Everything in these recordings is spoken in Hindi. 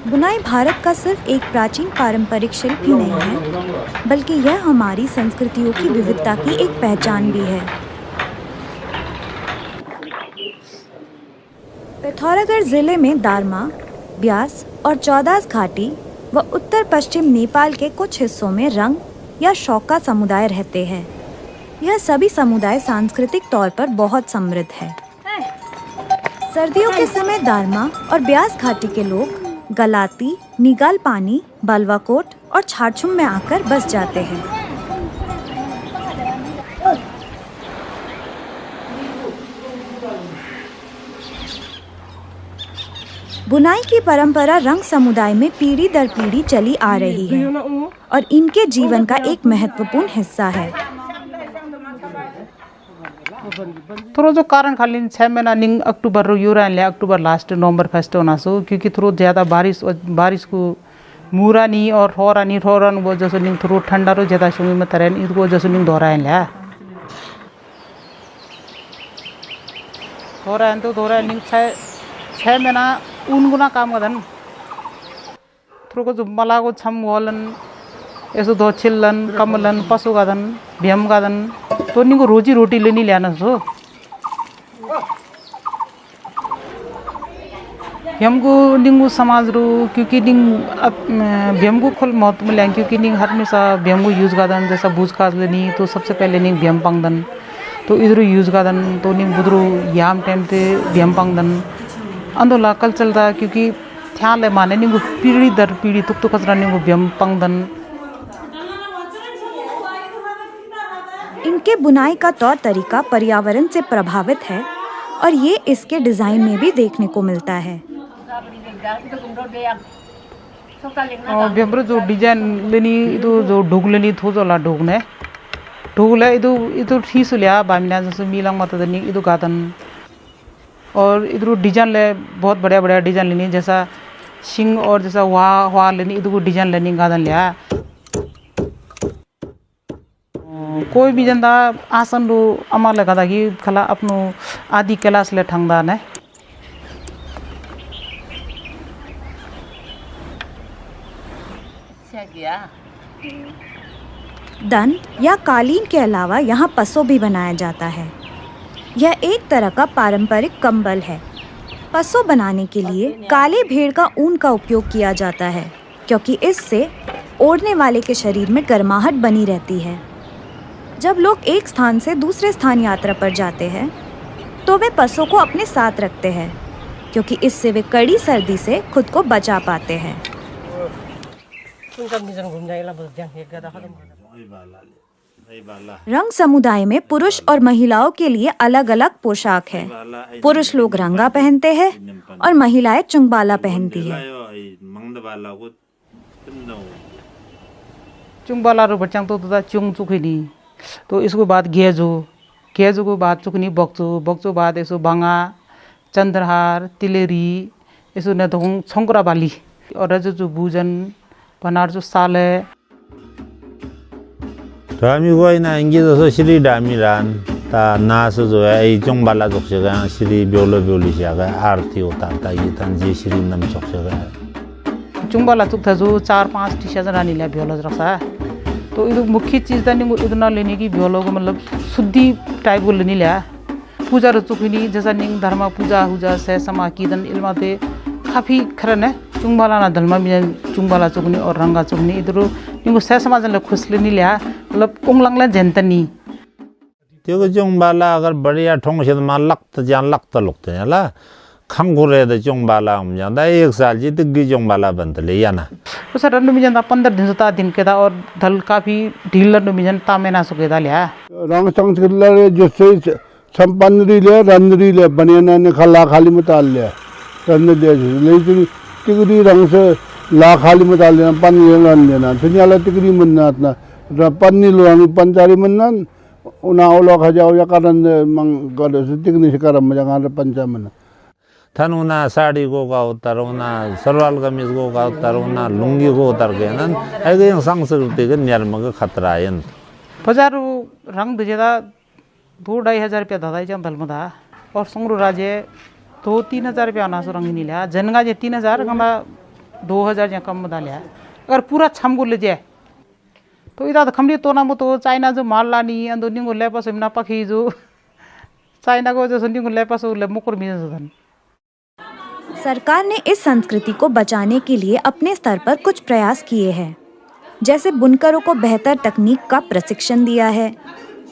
बुनाई भारत का सिर्फ एक प्राचीन पारंपरिक शिल्प ही नहीं है, बल्कि यह हमारी संस्कृतियों की विविधता की एक पहचान भी है। पिथौरागढ़ जिले में दारमा, ब्यास और चौदास घाटी व उत्तर पश्चिम नेपाल के कुछ हिस्सों में रंग या शौका समुदाय रहते हैं। यह सभी समुदाय सांस्कृतिक तौर पर बहुत समृद्ध है। सर्दियों के समय दारमा और ब्यास घाटी के लोग गलाती, निगाल पानी, बालवाकोट और छाछुम में आकर बस जाते हैं। बुनाई की परंपरा रंग समुदाय में पीढ़ी दर पीढ़ी चली आ रही है और इनके जीवन का एक महत्वपूर्ण हिस्सा है। थोड़ा जो कारण खाली 6 महीना निंग अक्टूबर रो यूरा ले अक्टूबर लास्ट नवंबर फर्स्ट होना सो क्योंकि थोड़ा ज़्यादा बारिश को मूरा नहीं और होरन वो जैसे निंग थोड़ा ठंडा रो ज़्यादा सुमी में तरह इनको जैसे निंग दोहराएं ले दोहराएं निंग 6 महीना ऊन गुना काम करन थोड़ा को जो मला को छम वालन ऐसे दो चिल्लन कमलन पशु गादन भीम गादन तो निंगो रोजी रोटी लेनी लेना सो भीमको निंगो समाज रो क्योंकि निंग भीमको खोल महत्व मिले क्योंकि निंग हर में सा भीमको यूज गादन जैसा बूझ काज लेनी तो सबसे पहले निंग भीम पंगदन तो इधर यूज गादन तो निंग बुद्रो याम टाइम ते भीम पंगदन अंदोला कल चलता क्योंकि ध्यान ले माने निंगो पीढ़ी दर पीढ़ी तुक खतरा निंगो भीम पंगदन। इनके बुनाई का तौर तरीका पर्यावरण से प्रभावित है और ये इसके डिजाइन में भी देखने को मिलता है। और बेम्बर जो डिजाइन लेनी इधर जो ढोक लेनी थो जो ला ढोकने ढोकले इधर ठीक से लिया बामिना जैसे मिलांग मत दनी इधर गातन और इधर डिजाइन ले बहुत बढ़िया डिजाइन लेनी जैसा सिंग और जैसा वाह लेनी इधर को डिजाइन लेनी गातन लिया कोई भी जनता आसन रो अमर लगा था कि खला अपनो आदि क्लास ले ठंगदा ने दन या कालीन के अलावा यहाँ पसो भी बनाया जाता है। यह एक तरह का पारंपरिक कंबल है। पसो बनाने के लिए काले भेड़ का ऊन का उपयोग किया जाता है क्योंकि इससे ओढ़ने वाले के शरीर में गर्माहट बनी रहती है। जब लोग एक स्थान से दूसरे स्थान यात्रा पर जाते हैं तो वे पसों को अपने साथ रखते हैं क्योंकि इससे वे कड़ी सर्दी से खुद को बचा पाते हैं। रंग समुदाय में पुरुष और महिलाओं के लिए अलग अलग पोशाक है। पुरुष लोग रंगा पहनते हैं और महिलाएं चुंगबाला पहनती है। चुंगबाला रो बच्चा तो चुंग चुखनी तो इसको बाद गेजो को बाद चुकनी बक्चो बाद ऐसो बांगा चंद्रहार तिलेरी ऐसो न तो छंकरा बाली और जो भूजन बनार जो साले रामी कोई ना इंगी तो श्री डामीरान ता नास जो है चुंगबाला जोक से गया श्री ब्योली से गया आरती होता था ये तंजी श्री नम जोक से गया चुंगबाला चुक था जो 4-5 टी-शर्ट रानी ले ब्योला रखा तो इधर मुख्य चीज़ था नहीं इतना लेने की ब्योलो को मतलब शुद्धि टाइप को लेने लिया पूजा रचुकनी जैसा निंग धर्मा पूजा से समा की दन इल्माते काफ़ी खरन है चुंगबाला ना धर्मा में चुंगबाला चुकनी और रंगा चुकनी इधर निंगो से समाज ले खुश लेने लिया मतलब उंगलंगला जनतनी त्यो चुंगबाला अगर बढ़िया ठोंग से मान लगता लगते हैं ला खंगुरे द चुंगबाला हम जाता एक साल जी तक गी चुंगबाला बनते ले या ना तो सर रंग में जनता 15 दिन से दिन के था और धल काफ़ी ढील रंग में जनता में ना सुके था लिया रंग संस्कृति जिससे संपन्नरी ले रंदरी ले बनियाना ने खला खाली मताल लिया रंद दे लेकिन तिगरी रंग से ला खाली मताल लेना पन्नी रंग लेना फिर तिगरी मनना इतना पन्नी लोनी पंचारी मनना उना ओलो खजाओ या करन मंग कर से तिगनी से करम जगह पंचा मन थन उना साड़ी को का उतर उना सलवार कमीज को का उतर उना लुंगी को उतर के ना ऐसे संस्कृति के नियम का खतरा है बाजार रंग दजेदा 2-2.5 रुपया दादा जम धल में था और संग्रो राजे 2-3 हजार रुपया ना रंग नहीं लिया जनगा जे 3 हजार गंदा 2000 या कम डाले है अगर पूरा छम को ले जाए तो इधर खमड़ी तो ना मो तो चाइना जो माल लानी अंदर निंगो ले पास इमना पखी जो चाइना को जो निंगो ले पास ले मुकुर मिल जाता। सरकार ने इस संस्कृति को बचाने के लिए अपने स्तर पर कुछ प्रयास किए हैं, जैसे बुनकरों को बेहतर तकनीक का प्रशिक्षण दिया है।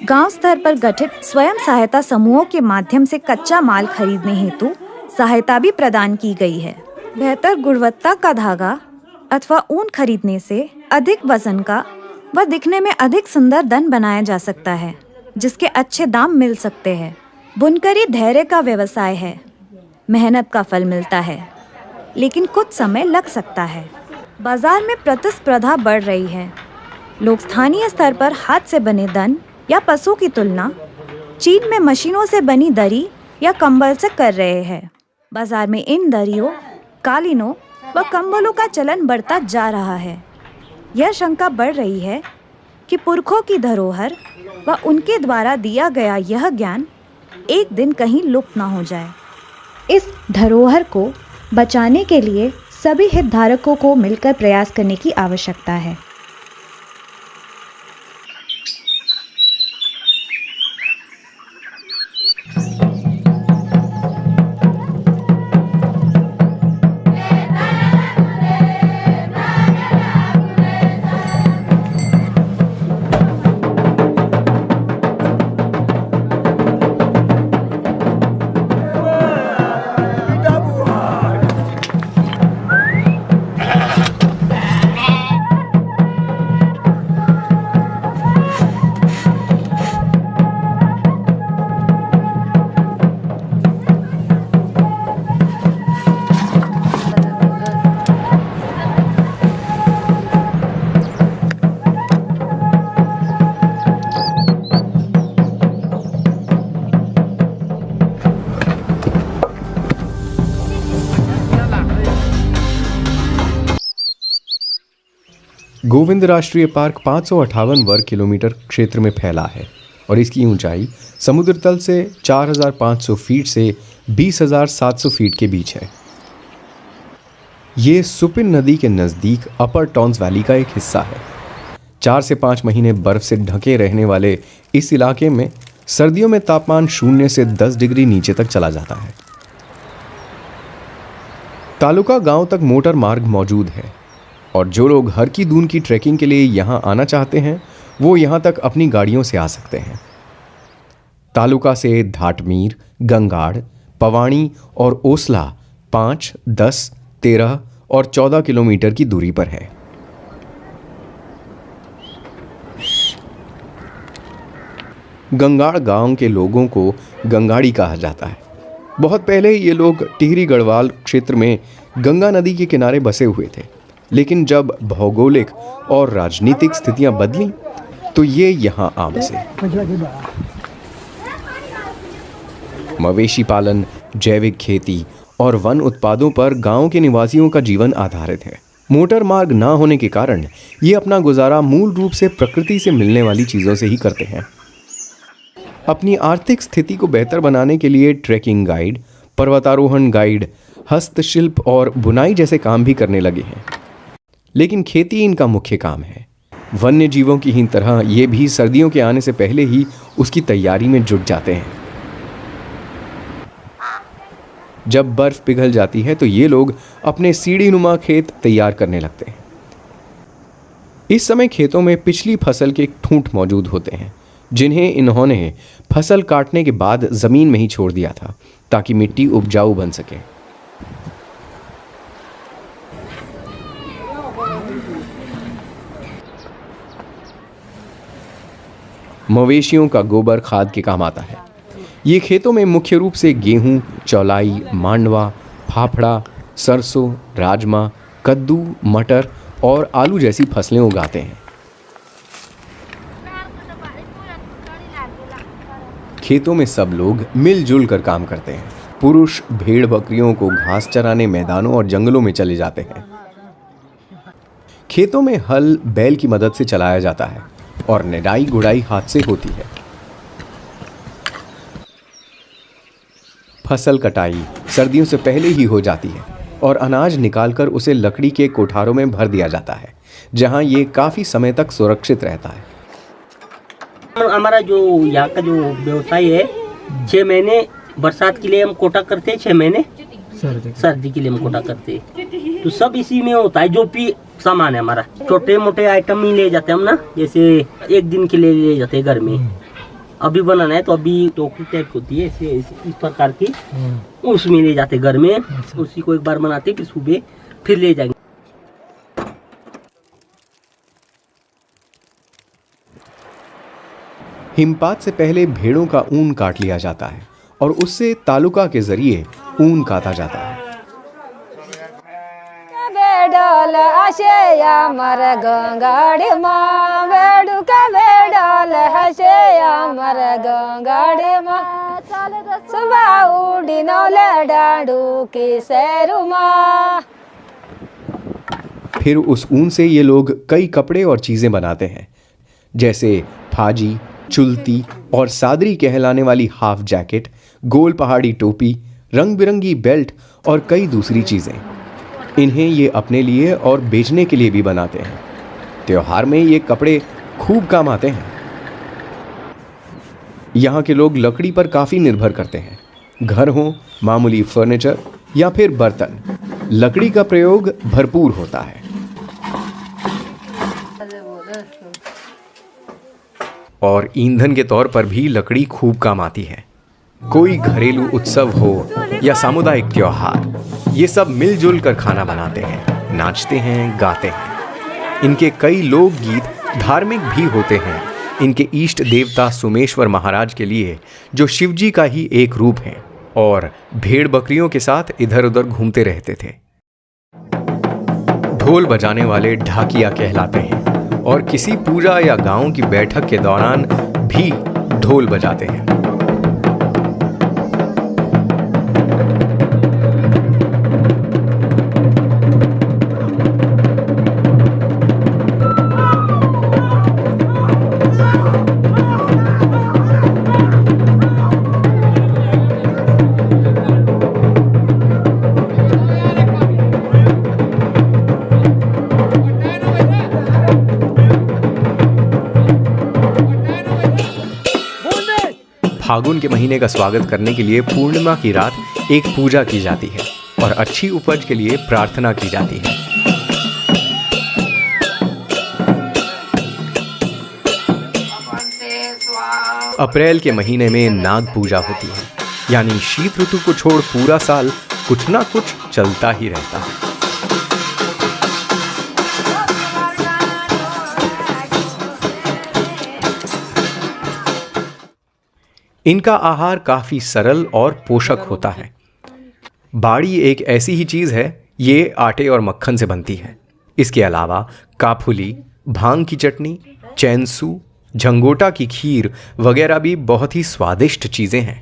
गांव स्तर पर गठित स्वयं सहायता समूहों के माध्यम से कच्चा माल खरीदने हेतु सहायता भी प्रदान की गई है। बेहतर गुणवत्ता का धागा अथवा ऊन खरीदने से अधिक वजन का व दिखने में अधिक सुंदर दन बनाया जा सकता है, जिसके अच्छे दाम मिल सकते हैं। बुनकरी धैर्य का व्यवसाय है, मेहनत का फल मिलता है, लेकिन कुछ समय लग सकता है। बाजार में प्रतिस्पर्धा बढ़ रही है। लोग स्थानीय स्तर पर हाथ से बने दन या पशु की तुलना चीन में मशीनों से बनी दरी या कंबल से कर रहे हैं। बाजार में इन दरियों, कालीनों व कंबलों का चलन बढ़ता जा रहा है। यह शंका बढ़ रही है कि पुरखों की धरोहर व उनके द्वारा दिया गया यह ज्ञान एक दिन कहीं लुप्त न हो जाए। इस धरोहर को बचाने के लिए सभी हितधारकों को मिलकर प्रयास करने की आवश्यकता है। गोविंद राष्ट्रीय पार्क 558 वर्ग किलोमीटर क्षेत्र में फैला है और इसकी ऊंचाई समुद्र तल से 4,500 फीट से 20,700 फीट के बीच है। ये सुपिन नदी के नज़दीक अपर टॉन्स वैली का एक हिस्सा है। 4 से 5 महीने बर्फ से ढके रहने वाले इस इलाके में सर्दियों में तापमान 0 से 10 डिग्री नीचे तक चला जाता है। तालुका गांव तक मोटर मार्ग मौजूद है और जो लोग हर की दून की ट्रैकिंग के लिए यहाँ आना चाहते हैं वो यहाँ तक अपनी गाड़ियों से आ सकते हैं। तालुका से धाटमीर, गंगाड़, पवाणी और ओसला 5, 10, 13 और 14 किलोमीटर की दूरी पर है। गंगाड़ गांव के लोगों को गंगाड़ी कहा जाता है। बहुत पहले ये लोग टिहरी गढ़वाल क्षेत्र में गंगा नदी के किनारे बसे हुए थे, लेकिन जब भौगोलिक और राजनीतिक स्थितियां बदली तो ये यहां आ बसे। मवेशी पालन, जैविक खेती और वन उत्पादों पर गांव के निवासियों का जीवन आधारित है। मोटर मार्ग ना होने के कारण ये अपना गुजारा मूल रूप से प्रकृति से मिलने वाली चीज़ों से ही करते हैं। अपनी आर्थिक स्थिति को बेहतर बनाने के लिए ट्रैकिंग गाइड, पर्वतारोहण गाइड, हस्तशिल्प और बुनाई जैसे काम भी करने लगे हैं। लेकिन खेती इनका मुख्य काम है। वन्य जीवों की ही तरह ये भी सर्दियों के आने से पहले ही उसकी तैयारी में जुट जाते हैं। जब बर्फ पिघल जाती है तो ये लोग अपने सीढ़ीनुमा खेत तैयार करने लगते हैं। इस समय खेतों में पिछली फसल के ठूंठ मौजूद होते हैं, जिन्हें इन्होंने फसल काटने के बाद जमीन में ही छोड़ दिया था ताकि मिट्टी उपजाऊ बन सके। मवेशियों का गोबर खाद के काम आता है। ये खेतों में मुख्य रूप से गेहूं, चौलाई, मांडवा, फाफड़ा, सरसों, राजमा, कद्दू, मटर और आलू जैसी फसलें उगाते हैं। खेतों में सब लोग मिलजुल कर काम करते हैं। पुरुष भेड़ बकरियों को घास चराने मैदानों और जंगलों में चले जाते हैं। खेतों में हल बैल की मदद से चलाया जाता है और निराई गुड़ाई हाथ से होती है। फसल कटाई सर्दियों से पहले ही हो जाती है और अनाज निकालकर उसे लकड़ी के कोठारों में भर दिया जाता है, जहां ये काफ़ी समय तक सुरक्षित रहता है। हमारा जो यहाँ का जो व्यवसाय है, 6 महीने बरसात के लिए हम कोटा करते हैं, 6 महीने सर्दी के लिए हम कोटा करते हैं। तो सब इसी में होता है, जो भी सामान है हमारा, छोटे मोटे आइटम ही ले जाते हैं हम ना, जैसे एक दिन के लिए ले जाते हैं घर में। अभी बनाना है तो अभी टोकरी टाइप होती है इस प्रकार की, उसमें ले जाते घर में, उसी को एक बार बनाते फिर सुबह फिर ले जाएंगे। हिमपात से पहले भेड़ों का ऊन काट लिया जाता है और उससे तालुका के जरिए ऊन काता जाता है। बेडल हसेया मर गंगाड़ी माँ, बेडू का बेडल हसेया मर गंगाड़ी माँ, सुबह उड़ी नौले डांडू की सैरू माँ। फिर उस ऊन से ये लोग कई कपड़े और चीज़ें बनाते हैं, जैसे फाजी, चुलती और सादरी कहलाने वाली हाफ जैकेट, गोल पहाड़ी टोपी, रंग बिरंगी बेल्ट और कई दूसरी चीज़ें। इन्हें ये अपने लिए और बेचने के लिए भी बनाते हैं। त्योहार में ये कपड़े खूब काम आते हैं। यहाँ के लोग लकड़ी पर काफ़ी निर्भर करते हैं। घर हो, मामूली फर्नीचर या फिर बर्तन, लकड़ी का प्रयोग भरपूर होता है। और ईंधन के तौर पर भी लकड़ी खूब काम आती है। कोई घरेलू उत्सव हो या सामुदायिक त्योहार, ये सब मिलजुल कर खाना बनाते हैं, नाचते हैं, गाते हैं। इनके कई लोकगीत धार्मिक भी होते हैं। इनके इष्ट देवता सोमेश्वर महाराज के लिए, जो शिवजी का ही एक रूप हैं और भेड़ बकरियों के साथ इधर उधर घूमते रहते थे। ढोल बजाने वाले ढाकिया कहलाते हैं और किसी पूजा या गांव की बैठक के दौरान भी ढोल बजाते हैं। फागुन के महीने का स्वागत करने के लिए पूर्णिमा की रात एक पूजा की जाती है और अच्छी उपज के लिए प्रार्थना की जाती है। अप्रैल के महीने में नाग पूजा होती है, यानी शीत ऋतु को छोड़ पूरा साल कुछ ना कुछ चलता ही रहता है। इनका आहार काफ़ी सरल और पोषक होता है। बाड़ी एक ऐसी ही चीज़ है, ये आटे और मक्खन से बनती है। इसके अलावा काफुली, भांग की चटनी, चैनसू, झंगोटा की खीर वगैरह भी बहुत ही स्वादिष्ट चीज़ें हैं।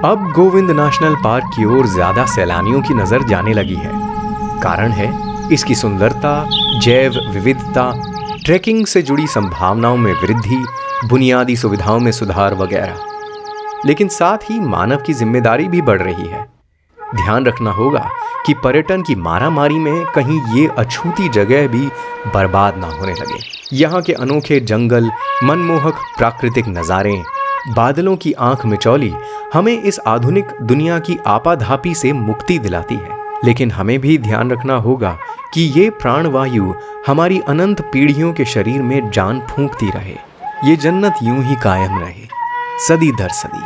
अब गोविंद नेशनल पार्क की ओर ज़्यादा सैलानियों की नज़र जाने लगी है। कारण है इसकी सुंदरता, जैव विविधता, ट्रैकिंग से जुड़ी संभावनाओं में वृद्धि, बुनियादी सुविधाओं में सुधार वगैरह। लेकिन साथ ही मानव की जिम्मेदारी भी बढ़ रही है। ध्यान रखना होगा कि पर्यटन की मारामारी में कहीं ये अछूती जगह भी बर्बाद ना होने लगे। यहाँ के अनोखे जंगल, मनमोहक प्राकृतिक नज़ारे, बादलों की आंख मिचौली हमें इस आधुनिक दुनिया की आपाधापी से मुक्ति दिलाती है। लेकिन हमें भी ध्यान रखना होगा कि ये प्राणवायु हमारी अनंत पीढ़ियों के शरीर में जान फूंकती रहे। ये जन्नत यूं ही कायम रहे, सदी दर सदी।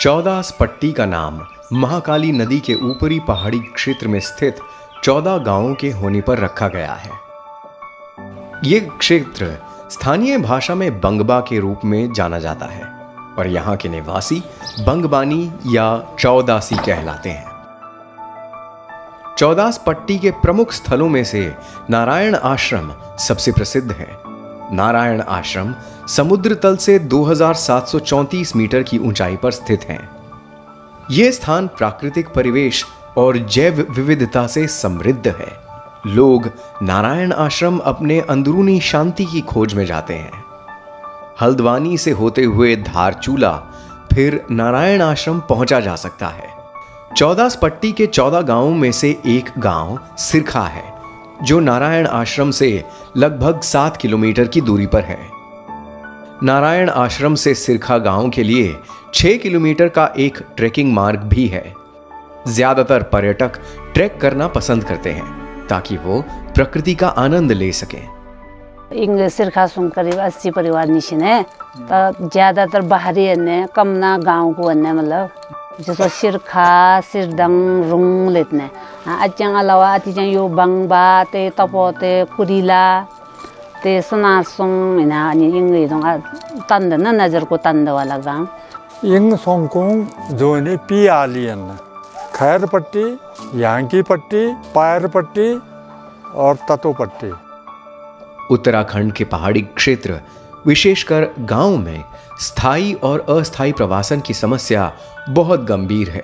चौदास पट्टी का नाम महाकाली नदी के ऊपरी पहाड़ी क्षेत्र में स्थित 14 गांवों के होने पर रखा गया है। ये क्षेत्र स्थानीय भाषा में बंगबा के रूप में जाना जाता है और यहाँ के निवासी बंगबानी या चौदासी कहलाते हैं। चौदास पट्टी के प्रमुख स्थलों में से नारायण आश्रम सबसे प्रसिद्ध है। नारायण आश्रम समुद्र तल से 2734 मीटर की ऊंचाई पर स्थित है। यह स्थान प्राकृतिक परिवेश और जैव विविधता से समृद्ध है। लोग नारायण आश्रम अपने अंदरूनी शांति की खोज में जाते हैं। हल्द्वानी से होते हुए धारचूला फिर नारायण आश्रम पहुंचा जा सकता है। चौदास पट्टी के 14 गांवों में से एक गांव सिरखा है, जो नारायण आश्रम से लगभग 7 किलोमीटर की दूरी पर है। नारायण आश्रम से सिरखा गांव के लिए 6 किलोमीटर का एक ट्रेकिंग मार्ग भी है। ज्यादातर पर्यटक ट्रैक करना पसंद करते हैं ताकि वो प्रकृति का आनंद ले सकें। इंग सिरखा सुन करीब 80 परिवार निशिन है, तो ज्यादातर बाहरी अन्य कम ना गाँव को अन्य मतलब जैसे सिरखा सिरदंग रुंग लेतने अच्चंग अलावा अतिचंग यो बंगबा ते तपोते कुरीला ते सुनासुंग इना अनि इंग इदों तंद न नजर को तंद वाला गाँव इंग सोंगकोंग जोने पियालियन खैर पट्टी, यांकी पट्टी, पायर पट्टी और ततो पट्टी। उत्तराखंड के पहाड़ी क्षेत्र विशेषकर गांव में स्थायी और अस्थायी प्रवासन की समस्या बहुत गंभीर है।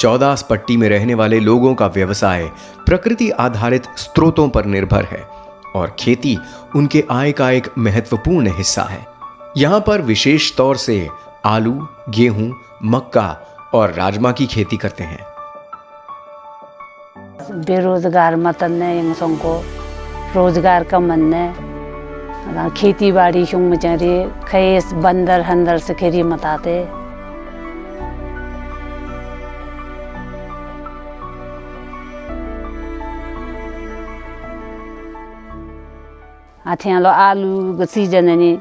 चौदास पट्टी में रहने वाले लोगों का व्यवसाय प्रकृति आधारित स्रोतों पर निर्भर है और खेती उनके आय का एक महत्वपूर्ण हिस्सा है। यहाँ पर विशेष तौर से आलू, गेहूं, मक्का और राजमा की खेती करते हैं। बेरोजगार मतन ने इंग सोंग को रोजगार का मन ने खेती बाड़ी शुंग मचारे खेस बंदर हंदर से खेरी मताते आथे लो आलू ग सीजन ने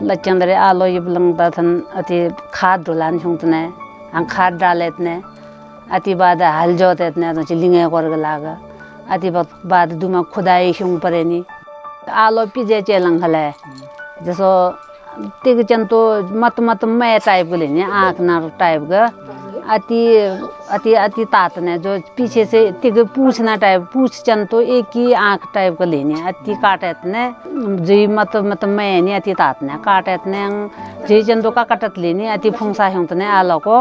लचंदरे आलो ये बलंगता थन अति खाद डोलान हुंतने खाद डालेतने अति बाद हल जोतेतने तो चिलिंगे करग लागा अति बाद दुमा खुदाई शुंग परेनी आलो पिजे चेलंग हले जैसो तिग चंतो मत मत मैं टाइप के लेने आँख ना टाइप का अति अति अति तातने जो पीछे से तिग पूछना टाइप पूछ चंतो एक ही आँख टाइप का लेने अति काटेतने जी मत मत मैं नहीं अति तातने काटेतने जी चंतो का कटत लेने अति फुंसा होतने आलो को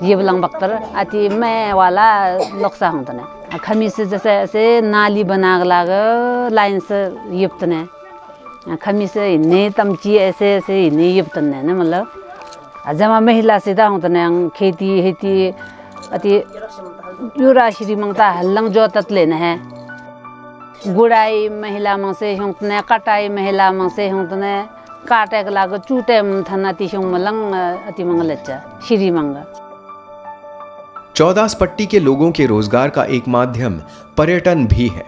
ये बलंग बख्तर अति मैं वाला लक्सा होतने खमी से जैसे ऐसे नाली बना लाग लाइन से युप्तने खमी से इन्हें तमची ऐसे ऐसे इन्हें युप्तने न मतलब जमा महिला सीधा होतने खेती हेती अति युरा श्री मंगता हल्लंग जो तत लेना है गुड़ाई महिला में से होतने कटाई महिला में से होतने काटे के लाग चूटे थन अति शुंग मलंग अति मंगलच्चा श्री मंगा। चौदास पट्टी के लोगों के रोजगार का एक माध्यम पर्यटन भी है।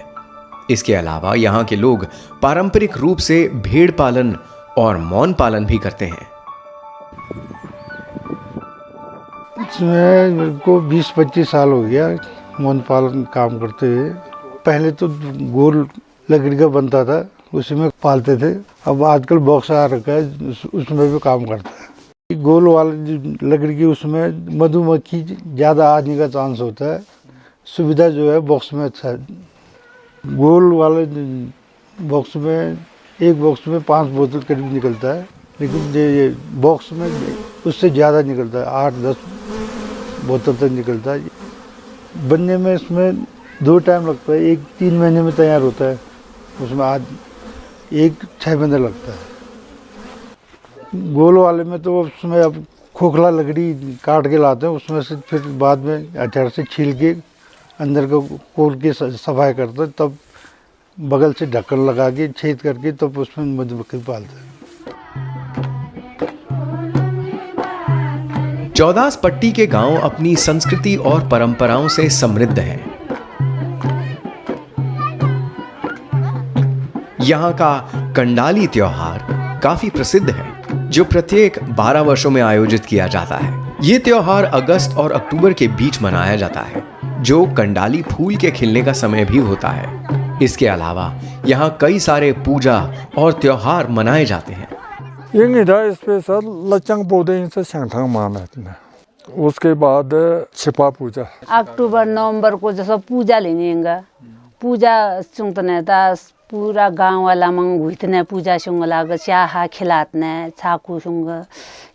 इसके अलावा यहाँ के लोग पारंपरिक रूप से भेड़ पालन और मौन पालन भी करते हैं। इसमें मेरे को 20-25 साल हो गया मौन पालन काम करते हुए। पहले तो गोल लकड़ी का बनता था, उसी में पालते थे। अब आजकल बॉक्स आ रखा है, उसमें भी काम करता है। गोल वाली लकड़ी की उसमें मधुमक्खी ज़्यादा आने का चांस होता है। सुविधा जो है बॉक्स में अच्छा है। गोल वाले बॉक्स में एक बॉक्स में 5 बोतल करीब निकलता है, लेकिन ये बॉक्स में उससे ज़्यादा निकलता है, 8-10 बोतल तक निकलता है। बनने में इसमें 2 टाइम लगता है, एक 3 महीने में तैयार होता है, उसमें आज एक 6 महीने लगता है। गोल वाले में तो उसमें अब खोखला लकड़ी काट के लाते हैं, उसमें से फिर बाद में अचार से छील के अंदर को खोल के सफाई करते हैं, तब बगल से ढक्कन लगा के छेद करके तब उसमें मधुमक्खी पालते हैं। चौदास पट्टी के गांव अपनी संस्कृति और परंपराओं से समृद्ध हैं। यहाँ का कंडाली त्योहार काफी प्रसिद्ध है। जो प्रत्येक 12 वर्षों में आयोजित किया जाता है। ये त्योहार अगस्त और अक्टूबर के बीच मनाया जाता है, जो कंडाली फूल के खिलने का समय भी होता है। इसके अलावा यहाँ कई सारे पूजा और त्योहार मनाए जाते हैं। इंगिदा स्पेशल लचंग पौधे से संगठन मानते हैं। उसके बाद छिपा पूजा अक्टूबर नवंबर को जैसा पूजा लेनेगा पूजा सुंगतने ता पूरा गांव वाला मंग हुईतने पूजा सुंग लाग चाहा खिलातने चाकू सुंग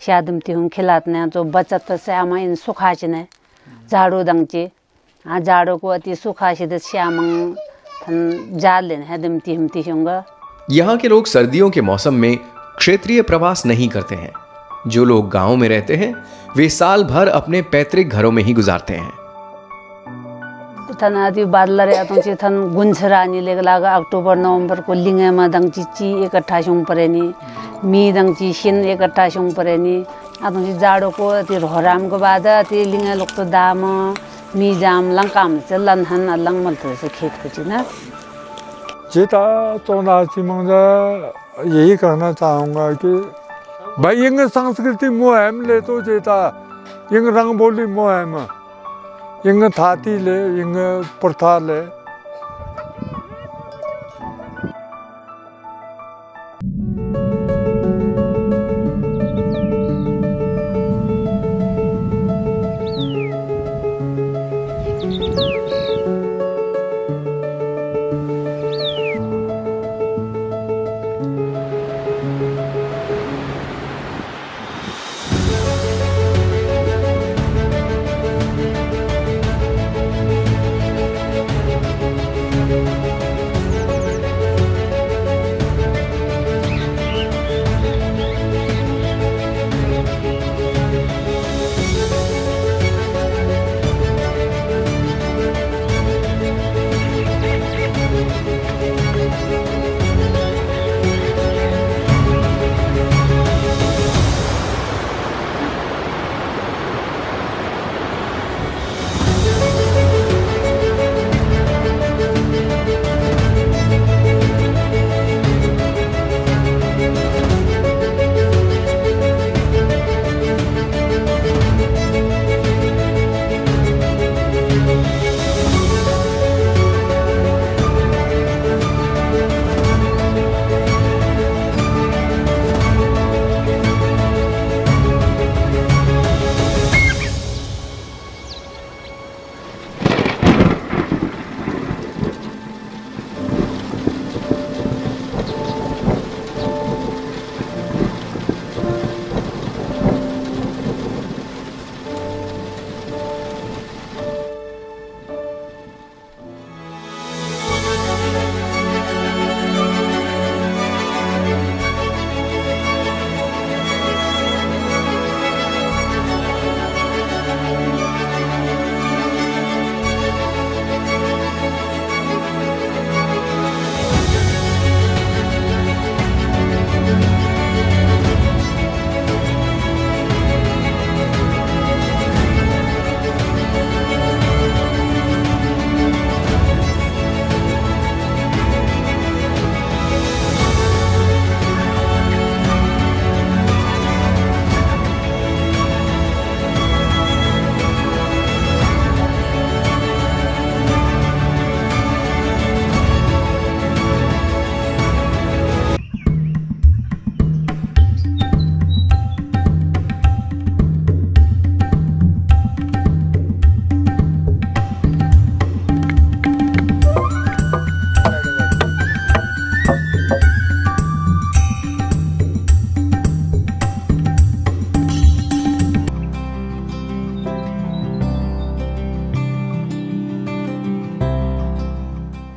शादमती हुं खिलातने तो बचत श्यामा इन सुखाचने झाड़ू दंगचे आ झाड़ू को अति सुखाचे दे श्यामंग थन जाल लेने है दमती हमती सुंग। यहाँ के लोग सर्दियों के मौसम में क्षेत्रीय प्रवास नहीं करते हैं। जो लोग गांव में रहते हैं वे साल भर अपने पैतृक घरों में ही गुजारते हैं। थन आदि बादल रे तो थन गुंछरानी लेग लागा अक्टूबर नवंबर को लिंगे में दंगची ची इकट्ठा सुंग परेनी मी दंगची शिन इकट्ठा सुंग परेनी आतंची जाड़ो को ती रोहराम को बाद ती लिंगे लोग तो दाम मी जाम लंकाम से लनहन लंग मलते से खेत को ची ना जेता चौनाची मंगा यही कहना चाहूँगा कि भाई इंग संस्कृति मुहिम ले तो जेता इंग रंगबोली मुहिम इंग थाती ले इंग प्रथा ले।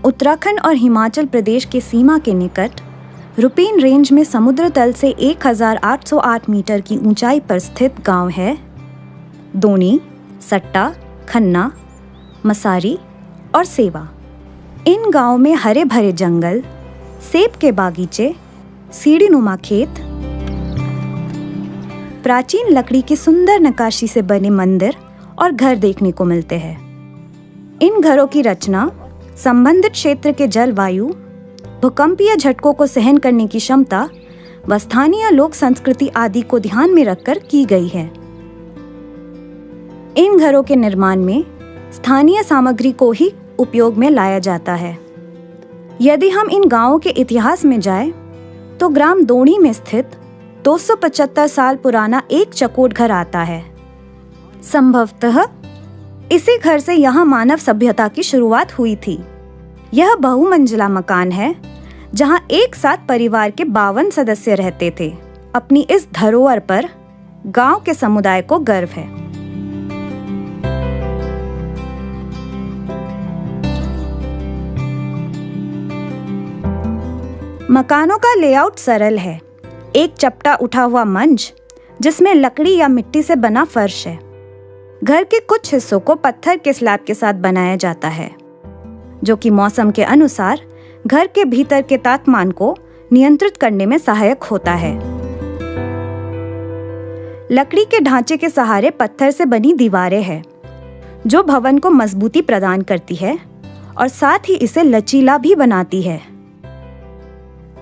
उत्तराखंड और हिमाचल प्रदेश के सीमा के निकट रुपेन रेंज में समुद्र तल से 1808 मीटर की ऊंचाई पर स्थित गांव है दोनी, सट्टा, खन्ना, मसारी और सेवा। इन गांवों में हरे भरे जंगल, सेब के बागीचे, सीढ़ीनुमा खेत, प्राचीन लकड़ी की सुंदर नक्काशी से बने मंदिर और घर देखने को मिलते हैं। इन घरों की रचना संबंधित क्षेत्र के जलवायु, भूकंपीय झटकों को सहन करने की क्षमता व स्थानीय लोक संस्कृति आदि को ध्यान में रखकर की गई है। इन घरों के निर्माण में स्थानीय सामग्री को ही उपयोग में लाया जाता है। यदि हम इन गांवों के इतिहास में जाएं, तो ग्राम दोणी में स्थित 275 साल पुराना एक चकोट घर आता है। संभवतः इसी घर से यहाँ मानव सभ्यता की शुरुआत हुई थी। यह बहुमंजिला मकान है जहाँ एक साथ परिवार के 52 सदस्य रहते थे। अपनी इस धरोहर पर गांव के समुदाय को गर्व है। मकानों का लेआउट सरल है। एक चपटा उठा हुआ मंच जिसमें लकड़ी या मिट्टी से बना फर्श है। घर के कुछ हिस्सों को पत्थर के स्लैब के साथ बनाया जाता है, जो कि मौसम के अनुसार घर के भीतर के तापमान को नियंत्रित करने में सहायक होता है। लकड़ी के ढांचे के सहारे पत्थर से बनी दीवारें हैं, जो भवन को मजबूती प्रदान करती है और साथ ही इसे लचीला भी बनाती है,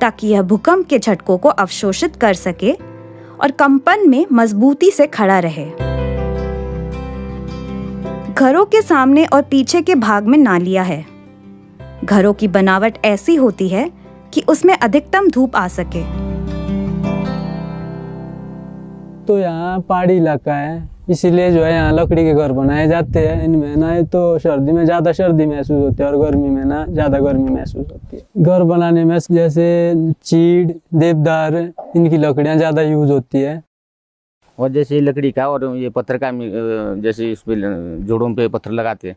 ताकि यह भूकंप के झटकों को अवशोषित कर सके और कंपन में मजबूती से खड़ा रहे। घरों के सामने और पीछे के भाग में नालियां है। घरों की बनावट ऐसी होती है कि उसमें अधिकतम धूप आ सके। तो यहाँ पहाड़ी इलाका है, इसीलिए जो है यहाँ लकड़ी के घर बनाए जाते हैं। इनमें ना तो सर्दी में ज़्यादा सर्दी महसूस होती है और गर्मी में ना ज़्यादा गर्मी महसूस होती है। घर बनाने में जैसे चीड़, देवदार, इनकी लकड़ियाँ ज़्यादा यूज होती है। और जैसे लकड़ी का और ये पत्थर का, जैसे इस पे जोड़ों पे पत्थर लगाते हैं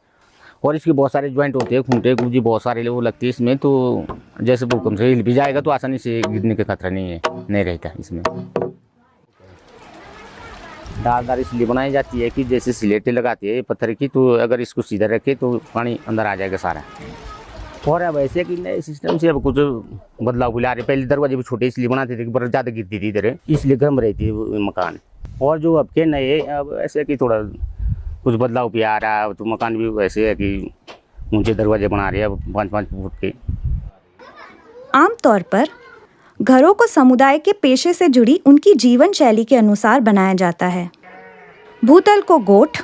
और इसके बहुत सारे ज्वाइंट होते हैं, खूंटे कूजी बहुत सारे वो लगते हैं इसमें। तो जैसे भूकंप से हिल भी जाएगा तो आसानी से गिरने का खतरा नहीं रहता इसमें। दालदार इसलिए बनाई जाती है कि जैसे सिलेटें लगाती है पत्थर की, तो अगर इसको सीधा रखे तो पानी अंदर आ जाएगा सारा। और अब ऐसे कि नए सिस्टम से अब कुछ बदलाव बुला रहे। पहले दरवाजे भी छोटे इसलिए बनाते थे कि बर्फ ज़्यादा गिरती थी इधर, इसलिए गर्म रहती है वो मकान। और जो अब के नए अब ऐसे कि थोड़ा कुछ बदलाव भी आ रहा है, तो मकान भी वैसे है कि ऊंचे दरवाजे बना रहे हैं अब 5-5 फुट के। आमतौर पर घरों को समुदाय के पेशे से जुड़ी उनकी जीवन शैली के अनुसार बनाया जाता है। भूतल को गोठ,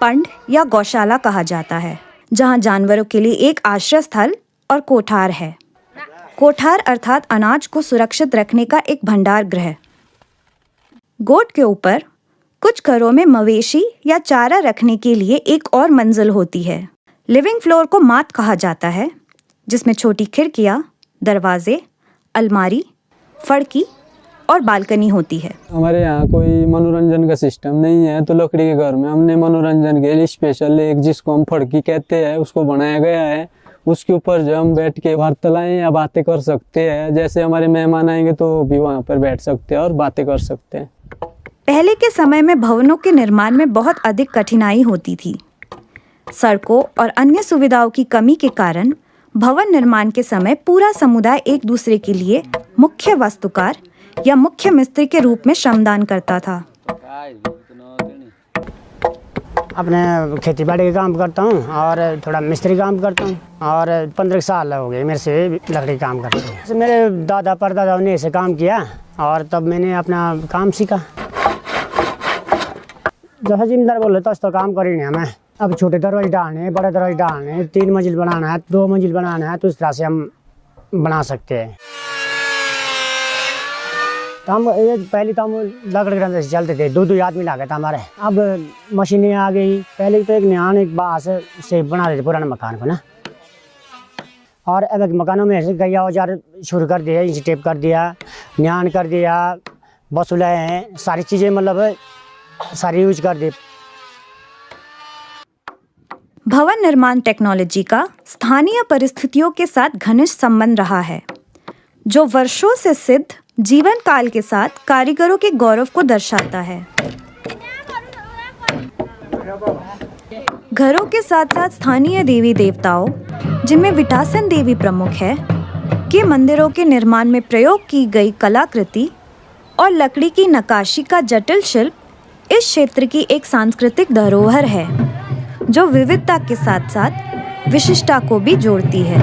पंड या गौशाला कहा जाता है, जहां जानवरों के लिए एक आश्रय स्थल और कोठार है। कोठार अर्थात अनाज को सुरक्षित रखने का एक भंडार गृह। गोठ के ऊपर कुछ घरों में मवेशी या चारा रखने के लिए एक और मंजिल होती है। लिविंग फ्लोर को मात कहा जाता है, जिसमें छोटी खिड़कियां, दरवाजे, अलमारी, फड़की और बालकनी होती है। हमारे यहाँ कोई मनोरंजन का सिस्टम नहीं है, तो लकड़ी के घर में हमने मनोरंजन के लिए स्पेशल एक, जिसको हम फड़की कहते हैं, उसको बनाया गया है। उसके ऊपर जो हम बैठ के वार्तालाएं या बातें कर सकते हैं। जैसे हमारे मेहमान आएंगे तो भी वहाँ पर बैठ सकते हैं और बातें कर सकते हैं। पहले के समय में भवनों के निर्माण में बहुत अधिक कठिनाई होती थी। सड़कों और अन्य सुविधाओं की कमी के कारण भवन निर्माण के समय पूरा समुदाय एक दूसरे के लिए मुख्य वास्तुकार या मुख्य मिस्त्री के रूप में श्रमदान करता था। अपने खेती बाड़ी का काम करता हूँ और थोड़ा मिस्त्री काम करता हूँ और 15 साल हो गए मेरे से लकड़ी काम करते हैं। मेरे दादा परदादाओं ने ऐसे काम किया और तब मैंने अपना काम सीखा। जैसा जिम्मेदार बोले तो काम कर ही नहीं हमें। अब छोटे दरवाजे डालने, बड़े दरवाजे डालने, 3 मंजिल बनाना है, 2 मंजिल बनाना है, तो इस तरह से हम बना सकते हैं। तो हम पहले तो हम लकड़ी के से चलते थे, 2-2 आदमी लगा था हमारे। अब मशीनें आ गई। पहले तो एक न्यान एक बाँस से बना देते पुराने मकान को ना, और अब मकानों में ऐसे गैया औजार शुरू कर दिया, इंच टेप कर दिया, न्यान कर दिया, बसुले हैं, सारी चीज़ें मतलब सारी यूज कर दी। भवन निर्माण टेक्नोलॉजी का स्थानीय परिस्थितियों के साथ घनिष्ठ संबंध रहा है, जो वर्षों से सिद्ध जीवन काल के साथ कारीगरों के गौरव को दर्शाता है। घरों के साथ साथ स्थानीय देवी देवताओं, जिनमें विटासन देवी प्रमुख है, के मंदिरों के निर्माण में प्रयोग की गई कलाकृति और लकड़ी की नक्काशी का जटिल शिल्प इस क्षेत्र की एक सांस्कृतिक धरोहर है, जो विविधता के साथ साथ विशिष्टता को भी जोड़ती है।